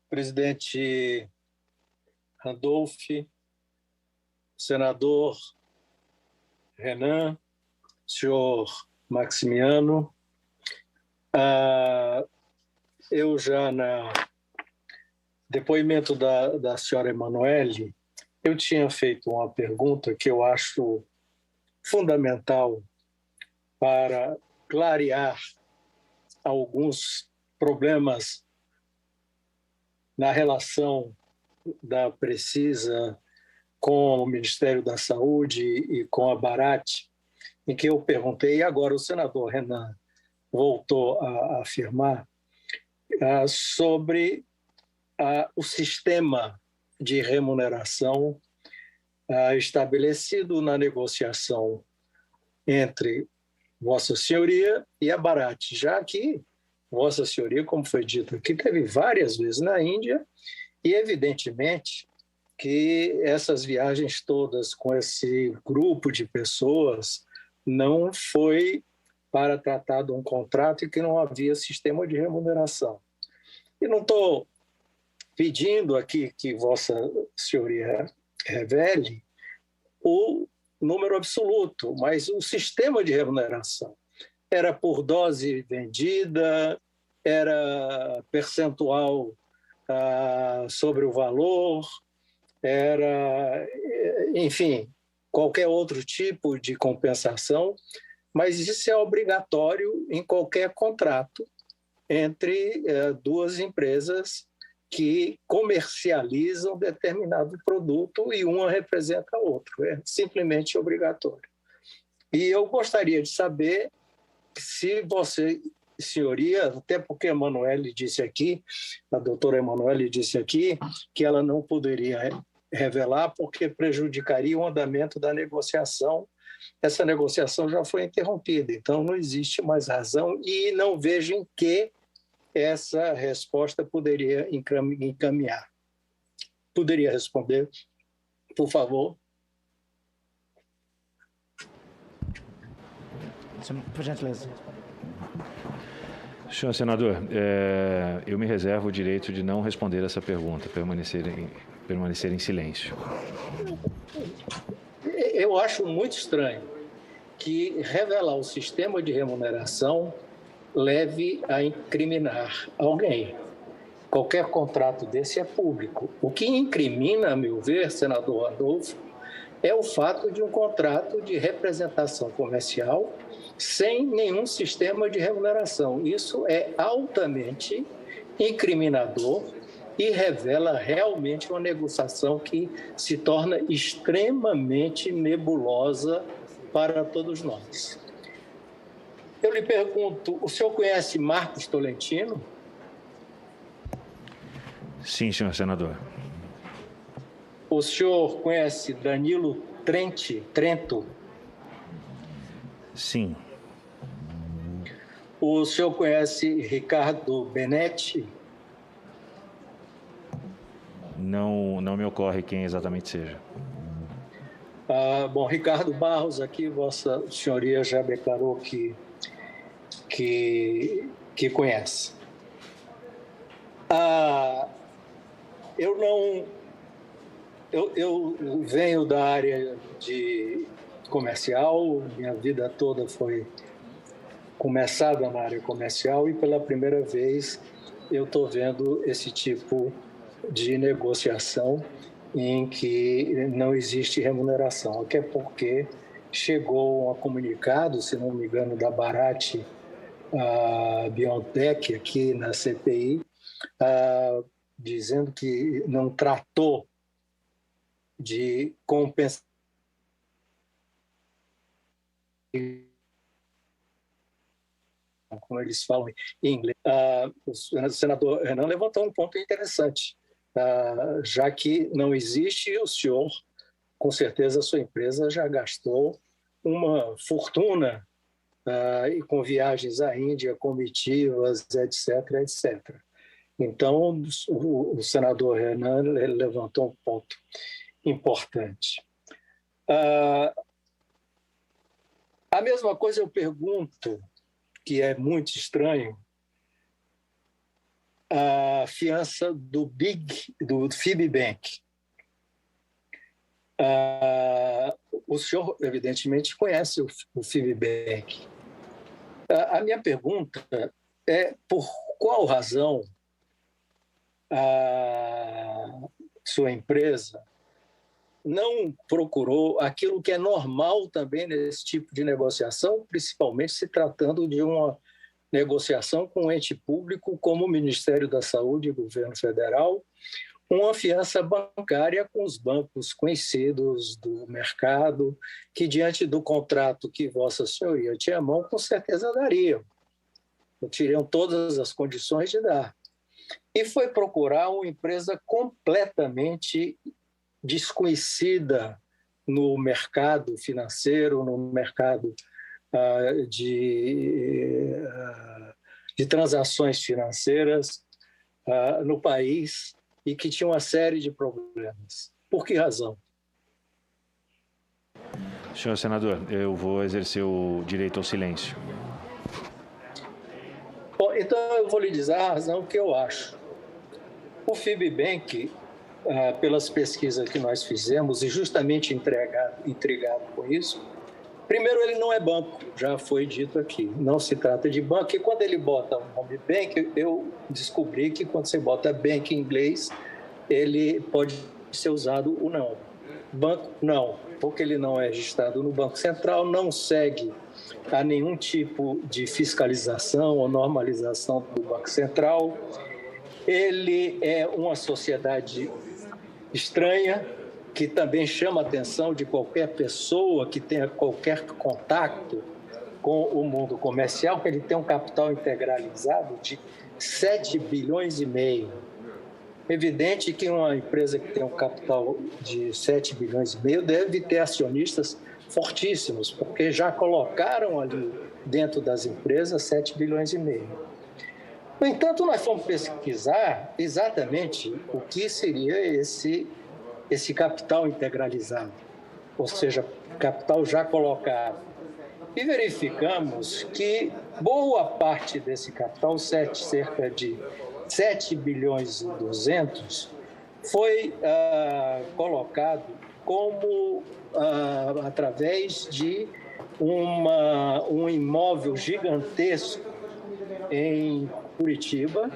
presidente Randolph, senador Renan, senhor Maximiano. Eu já, no depoimento da senhora Emanuele, eu tinha feito uma pergunta que eu acho fundamental para clarear alguns problemas na relação da Precisa com o Ministério da Saúde e com a Barat, em que eu perguntei, e agora o senador Renan voltou a afirmar, sobre o sistema de remuneração estabelecido na negociação entre Vossa Senhoria e a Barat, já que Vossa Senhoria, como foi dito aqui, teve várias vezes na Índia e, evidentemente, que essas viagens todas com esse grupo de pessoas não foi para tratar de um contrato e que não havia sistema de remuneração. E não estou pedindo aqui que Vossa Senhoria revele o número absoluto, mas o sistema de remuneração era por dose vendida, era percentual sobre o valor, era, enfim, qualquer outro tipo de compensação, mas isso é obrigatório em qualquer contrato entre duas empresas que comercializam determinado produto e uma representa a outra. É simplesmente obrigatório. E eu gostaria de saber se você, senhoria, até porque a Emanuele disse aqui, a doutora Emanuele disse aqui, que ela não poderia revelar porque prejudicaria o andamento da negociação. Essa negociação já foi interrompida, então não existe mais razão e não vejo em que essa resposta poderia encaminhar. Poderia responder, por favor? Por gentileza. Senhor senador, eu me reservo o direito de não responder essa pergunta, permanecer em silêncio. Eu acho muito estranho que revelar o sistema de remuneração leve a incriminar alguém. Qualquer contrato desse é público. O que incrimina, a meu ver, senador Adolfo, é o fato de um contrato de representação comercial sem nenhum sistema de remuneração. Isso é altamente incriminador e revela realmente uma negociação que se torna extremamente nebulosa para todos nós. Eu lhe pergunto, o senhor conhece Marcos Tolentino? Sim, senhor senador. O senhor conhece Danilo Trento? Sim. O senhor conhece Ricardo Benetti? Não me ocorre quem exatamente seja. Bom, Ricardo Barros, aqui, Vossa Senhoria já declarou que conhece. Eu venho da área de comercial, minha vida toda foi começada na área comercial e pela primeira vez eu estou vendo esse tipo de negociação em que não existe remuneração, até porque chegou um comunicado, se não me engano, da Barat, a BioNTech aqui na CPI, dizendo que não tratou de compensar. Como eles falam em inglês. O senador Renan levantou um ponto interessante, já que não existe, o senhor, com certeza a sua empresa já gastou uma fortuna e com viagens à Índia, comitivas, etc. Então, o senador Renan levantou um ponto importante. A mesma coisa eu pergunto, que é muito estranho, a fiança do Fibbank. O senhor, evidentemente, conhece o Fibbank. A minha pergunta é por qual razão a sua empresa não procurou aquilo que é normal também nesse tipo de negociação, principalmente se tratando de uma negociação com um ente público como o Ministério da Saúde e o Governo Federal, uma fiança bancária com os bancos conhecidos do mercado, que diante do contrato que Vossa Senhoria tinha à mão, com certeza dariam. Teriam todas as condições de dar. E foi procurar uma empresa completamente desconhecida no mercado financeiro, no mercado de transações financeiras no país e que tinha uma série de problemas. Por que razão? Senhor senador, eu vou exercer o direito ao silêncio. Bom, então eu vou lhe dizer a razão que eu acho. O Fibbank, pelas pesquisas que nós fizemos, e justamente intrigado com isso, primeiro, ele não é banco, já foi dito aqui. Não se trata de banco. E quando ele bota o nome bank, eu descobri que quando você bota bank em inglês, ele pode ser usado ou não. Banco, não, porque ele não é registrado no Banco Central, não segue a nenhum tipo de fiscalização ou normalização do Banco Central. Ele é uma sociedade estranha, que também chama a atenção de qualquer pessoa que tenha qualquer contato com o mundo comercial, que ele tem um capital integralizado de 7 bilhões e meio. Evidente que uma empresa que tem um capital de 7 bilhões e meio deve ter acionistas fortíssimos, porque já colocaram ali dentro das empresas 7 bilhões e meio. No entanto, nós fomos pesquisar exatamente o que seria esse capital integralizado, ou seja, capital já colocado. E verificamos que boa parte desse capital, cerca de 7 bilhões e 200, foi colocado como através de um imóvel gigantesco em Curitiba,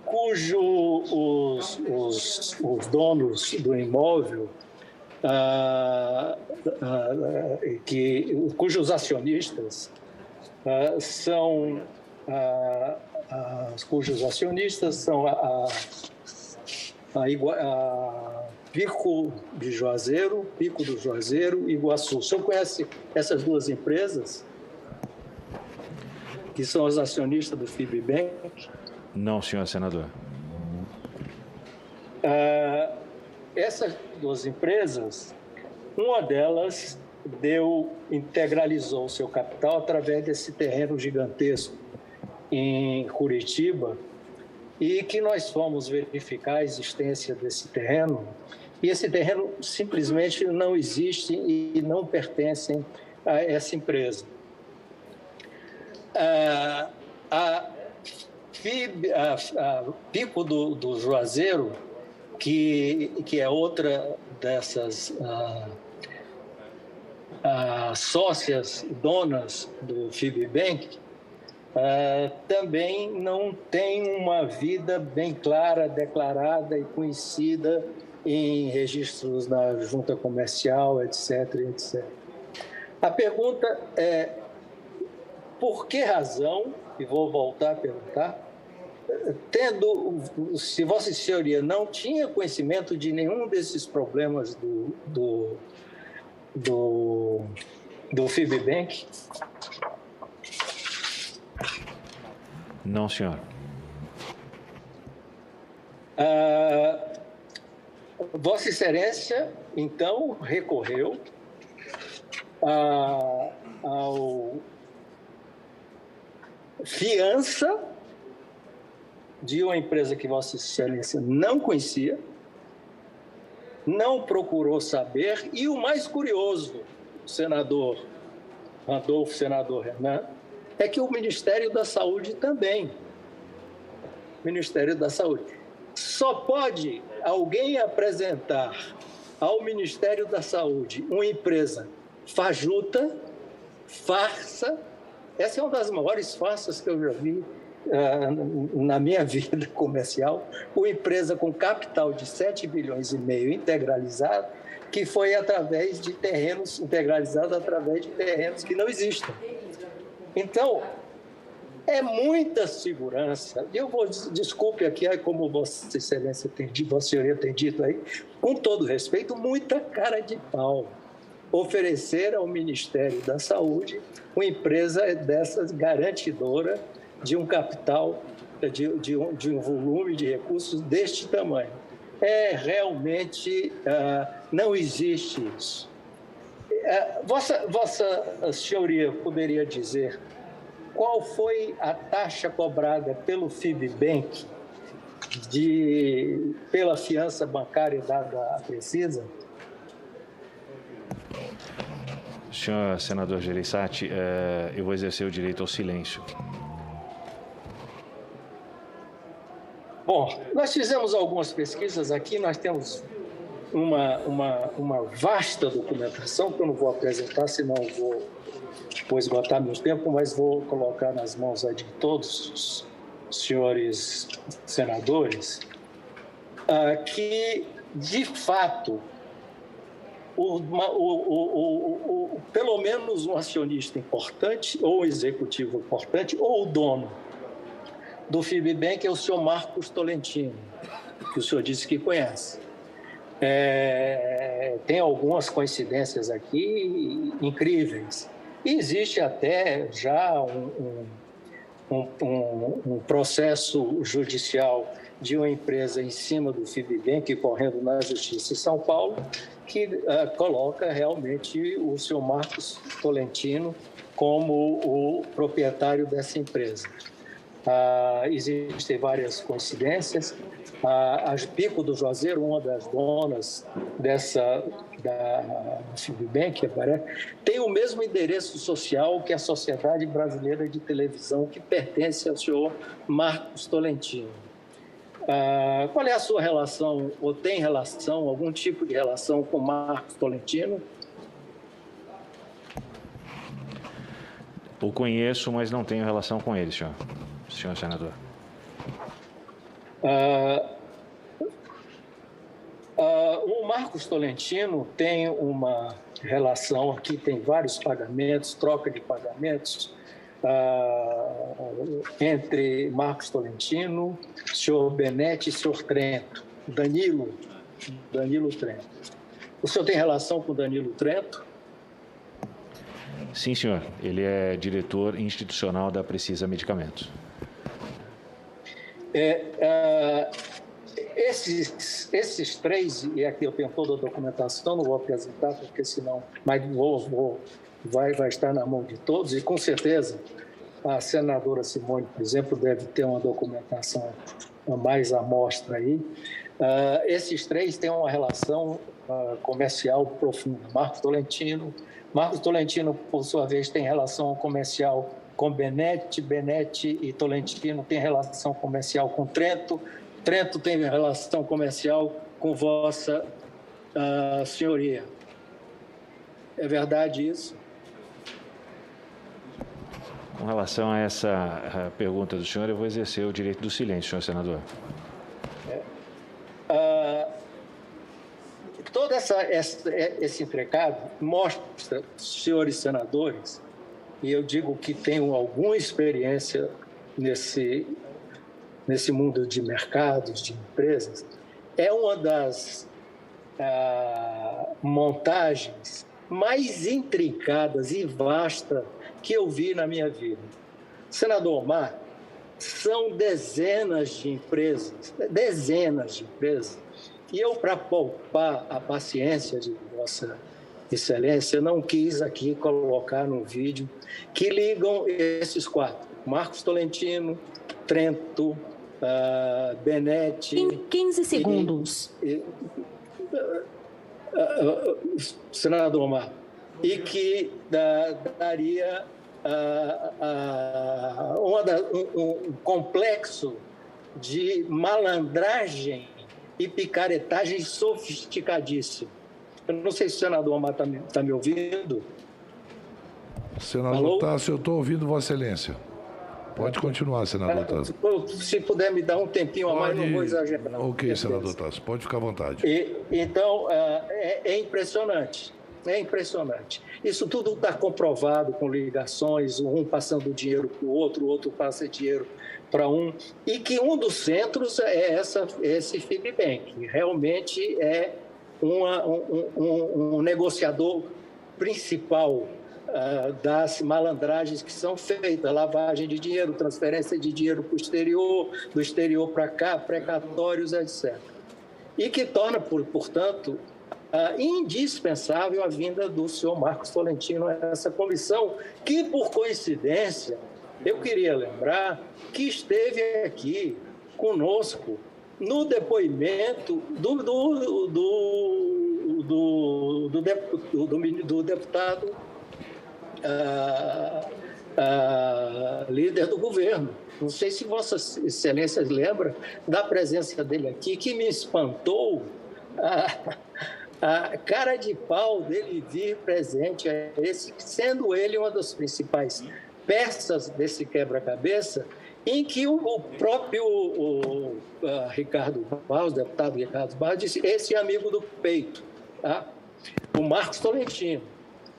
cujos donos do imóvel, cujos acionistas são Pico do Juazeiro e Iguaçu. O senhor conhece essas duas empresas, que são os acionistas do Fibbank? Não, senhor senador. Essas duas empresas, uma delas integralizou o seu capital através desse terreno gigantesco em Curitiba, e que nós fomos verificar a existência desse terreno, e esse terreno simplesmente não existe e não pertence a essa empresa. A Pico do Juazeiro, que é outra dessas sócias donas do Fibbank, também não tem uma vida bem clara, declarada e conhecida em registros na junta comercial, etc., etc. A pergunta é: por que razão, e vou voltar a perguntar, se Vossa Senhoria não tinha conhecimento de nenhum desses problemas do Fibbank? Não, senhor. Vossa Excelência, então, recorreu ao fiança de uma empresa que Vossa Excelência não conhecia, não procurou saber, e o mais curioso, senador Randolfo, senador Renan, é que o Ministério da Saúde também. Ministério da Saúde. Só pode alguém apresentar ao Ministério da Saúde uma empresa fajuta, farsa. Essa é uma das maiores farsas que eu já vi na minha vida comercial. Uma empresa com capital de 7,5 bilhões integralizado, que foi através de terrenos, integralizado através de terrenos que não existem. Então, é muita segurança. Eu vou, desculpe aqui, como Vossa Excelência tem dito, Vossa Senhoria tem dito aí, com todo respeito, muita cara de pau oferecer ao Ministério da Saúde uma empresa dessas garantidora de um capital, de um volume de recursos deste tamanho. Realmente, não existe isso. Vossa Senhoria poderia dizer qual foi a taxa cobrada pelo FIBBank pela fiança bancária dada à Precisa? Senhor senador Gereissati, eu vou exercer o direito ao silêncio. Bom, nós fizemos algumas pesquisas aqui, nós temos uma vasta documentação, que eu não vou apresentar, senão vou esgotar meu tempo, mas vou colocar nas mãos de todos os senhores senadores, que, de fato, pelo menos um acionista importante, ou um executivo importante, ou o dono do FIBBank é o senhor Marcos Tolentino, que o senhor disse que conhece. Tem algumas coincidências aqui incríveis. E existe até já um processo judicial de uma empresa em cima do FIBBank correndo na Justiça de São Paulo, que coloca realmente o senhor Marcos Tolentino como o proprietário dessa empresa. Existem várias coincidências. A Pico do Juazeiro, uma das donas da FIBBank, tem o mesmo endereço social que a Sociedade Brasileira de Televisão, que pertence ao senhor Marcos Tolentino. Qual é a sua relação, ou tem relação, algum tipo de relação com Marcos Tolentino? O conheço, mas não tenho relação com ele, senhor senador. O Marcos Tolentino tem uma relação, aqui tem vários pagamentos, troca de pagamentos, entre Marcos Tolentino, senhor Benetti e senhor Trento, Danilo Trento. O senhor tem relação com Danilo Trento? Sim, senhor. Ele é diretor institucional da Precisa Medicamentos. Esses três, e aqui eu tenho toda a documentação, não vou apresentar, porque senão vai estar na mão de todos, e com certeza a senadora Simone, por exemplo, deve ter uma documentação mais à mostra aí. Esses três têm uma relação comercial profunda. Marcos Tolentino, por sua vez, tem relação comercial com Benetti e Tolentino tem relação comercial com Trento tem relação comercial com Vossa Senhoria. É verdade isso? Com relação a essa pergunta do senhor, eu vou exercer o direito do silêncio, senhor senador. Todo esse entrecado mostra, senhores senadores, e eu digo que tenho alguma experiência nesse mundo de mercados, de empresas, é uma das montagens mais intrincadas e vastas que eu vi na minha vida. Senador Omar, são dezenas de empresas, e eu, para poupar a paciência de Vossa Excelência, não quis aqui colocar no vídeo, que ligam esses quatro: Marcos Tolentino, Trento, Benetti... Em 15 segundos. Senador Omar, e que daria um complexo de malandragem e picaretagem sofisticadíssima. Eu não sei se o senador Omar está me ouvindo. Senador Tasso, eu estou ouvindo Vossa Excelência. Pode continuar, senador Tasso. Se puder me dar um tempinho a mais, não vou exagerar. Ok, senador Tasso, pode ficar à vontade. Então, é impressionante. É impressionante. Isso tudo está comprovado com ligações, um passando dinheiro para o outro passa dinheiro para um. E que um dos centros é esse FIBBank. Realmente é um negociador principal das malandragens que são feitas, lavagem de dinheiro, transferência de dinheiro para o exterior, do exterior para cá, precatórios, etc. E que torna, portanto, indispensável a vinda do senhor Marcos Tolentino a essa comissão, que, por coincidência, eu queria lembrar que esteve aqui conosco no depoimento do deputado líder do governo. Não sei se Vossas Excelências lembram da presença dele aqui, que me espantou a cara de pau dele vir presente, sendo ele uma das principais peças desse quebra-cabeça, em que o próprio Ricardo Barros, o deputado Ricardo Barros, disse: esse é amigo do peito, tá? O Marcos Tolentino,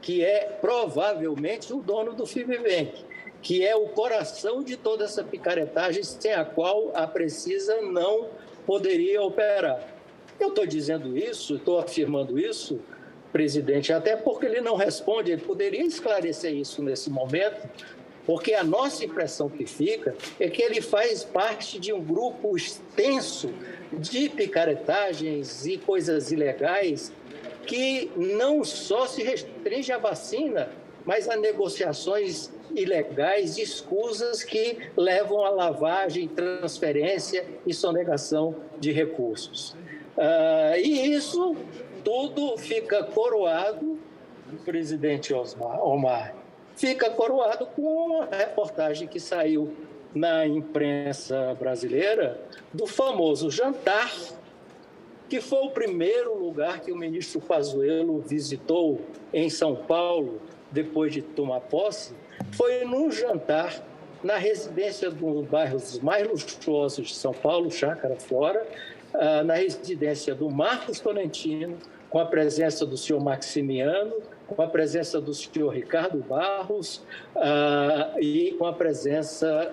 que é provavelmente o dono do FIBBank, que é o coração de toda essa picaretagem, sem a qual a Precisa não poderia operar. Eu estou dizendo isso, estou afirmando isso, presidente, até porque ele não responde, ele poderia esclarecer isso nesse momento, porque a nossa impressão que fica é que ele faz parte de um grupo extenso de picaretagens e coisas ilegais que não só se restringe à vacina, mas a negociações ilegais, escusas que levam à lavagem, transferência e sonegação de recursos. E isso tudo fica coroado, presidente Omar, fica coroado com uma reportagem que saiu na imprensa brasileira do famoso jantar, que foi o primeiro lugar que o ministro Pazuello visitou em São Paulo, depois de tomar posse, foi num jantar na residência dos bairros mais luxuosos de São Paulo, Chácara Flora, na residência do Marcos Tolentino, com a presença do senhor Maximiano, com a presença do senhor Ricardo Barros e com a presença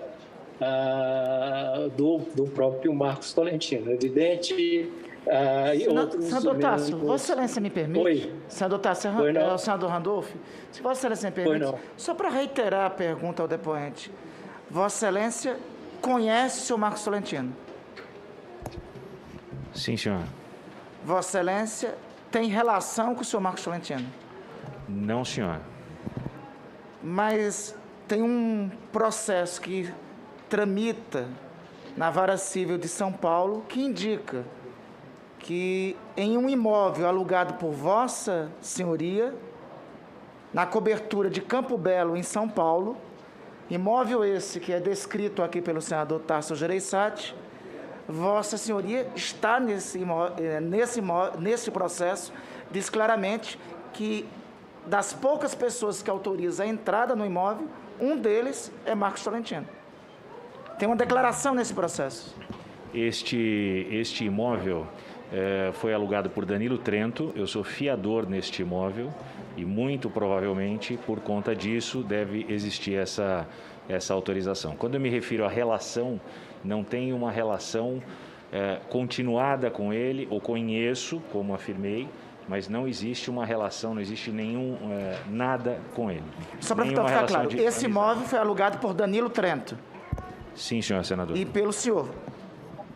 do próprio Marcos Tolentino. Evidente, e outros... Senador Tasso, Vossa Excelência me permite? Oi. Senador Tasso, é o senador Randolph? Se Vossa Excelência me permite, só para reiterar a pergunta ao depoente, Vossa Excelência conhece o senhor Marcos Tolentino? Sim, senhor. Vossa Excelência tem relação com o senhor Marcos Tolentino? Não, senhor. Mas tem um processo que tramita na Vara Civil de São Paulo que indica que em um imóvel alugado por Vossa Senhoria, na cobertura de Campo Belo, em São Paulo, imóvel esse que é descrito aqui pelo senador Tasso Gereissati, Vossa Senhoria está nesse processo, diz claramente que das poucas pessoas que autorizam a entrada no imóvel, um deles é Marcos Tolentino. Tem uma declaração nesse processo. Este imóvel foi alugado por Danilo Trento, eu sou fiador neste imóvel e muito provavelmente por conta disso deve existir essa autorização. Quando eu me refiro à relação, não tem uma relação continuada com ele, ou conheço, como afirmei, mas não existe uma relação, não existe nada com ele. Só para ficar claro, esse imóvel foi alugado por Danilo Trento? Sim, senhor senador. E pelo senhor?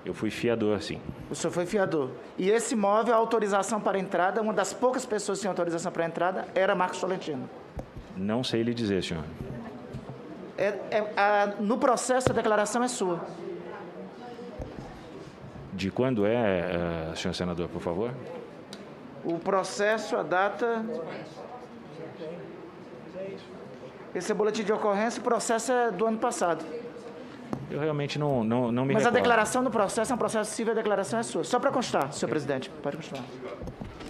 Eu fui fiador, sim. O senhor foi fiador. E esse imóvel, a autorização para entrada, uma das poucas pessoas que tinham autorização para entrada, era Marcos Tolentino? Não sei lhe dizer, senhor. No processo, a declaração é sua. De quando é, senhor senador, por favor? O processo, a data... Esse é o boletim de ocorrência, o processo é do ano passado. Eu realmente não me Mas a recordo. declaração do processo é um processo civil, a declaração é sua. Só para constar, senhor presidente. Pode continuar.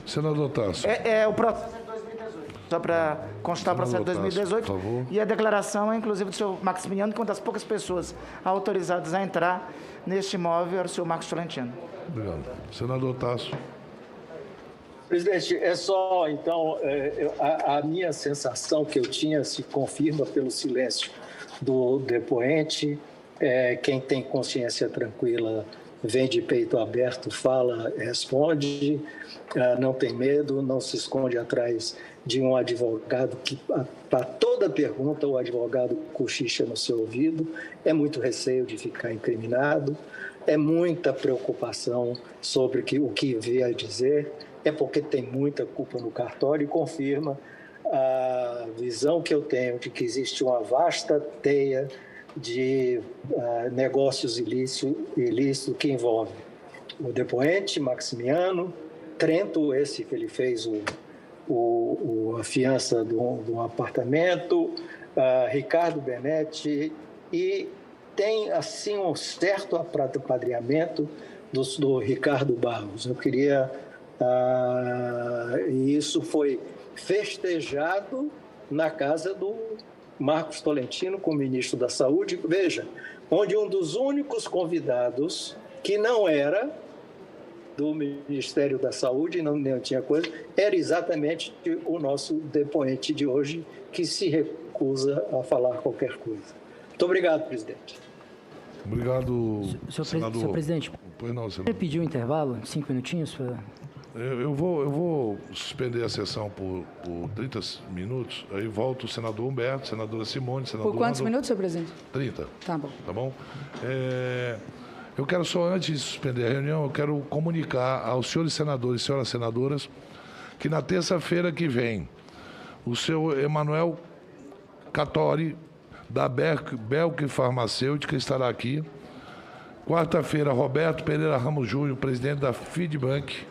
Senador Tasso. O processo é de 2018. Só para constar o processo de Senador Tasso, 2018. por favor. E a declaração é, inclusive, do senhor Maximiliano, que uma das poucas pessoas autorizadas a entrar neste imóvel era o senhor Marcos Tolentino. Obrigado. Senador Tasso. Presidente, é só, então, a minha sensação que eu tinha se confirma pelo silêncio do depoente. Quem tem consciência tranquila vem de peito aberto, fala, responde, não tem medo, não se esconde atrás de um advogado que, para toda pergunta, o advogado cochicha no seu ouvido. É muito receio de ficar incriminado, é muita preocupação sobre o que veio a dizer, é porque tem muita culpa no cartório e confirma a visão que eu tenho de que existe uma vasta teia de negócios ilícitos que envolve o depoente Maximiano, Trento, esse que ele fez a fiança de um apartamento, Ricardo Benetti, e tem assim um certo apadrinhamento do Ricardo Barros. Eu queria... e isso foi festejado na casa do Marcos Tolentino, como ministro da Saúde, veja, onde um dos únicos convidados que não era do Ministério da Saúde, não tinha coisa, era exatamente o nosso depoente de hoje, que se recusa a falar qualquer coisa. Muito obrigado, presidente. Obrigado, senador. Senhor presidente, Pois não, senador. você pediu um intervalo, 5 minutinhos para... Eu vou suspender a sessão por 30 minutos, aí volta o senador Humberto, senadora Simone, senador... Por quantos Randolfo. minutos, senhor presidente? 30. Tá bom. Tá bom? Eu quero só, antes de suspender a reunião, eu quero comunicar aos senhores senadores e senhoras senadoras que na terça-feira que vem, o senhor Emanuel Catori, da Belk Farmacêutica, estará aqui. Quarta-feira, Roberto Pereira Ramos Júnior, presidente da Feedbank,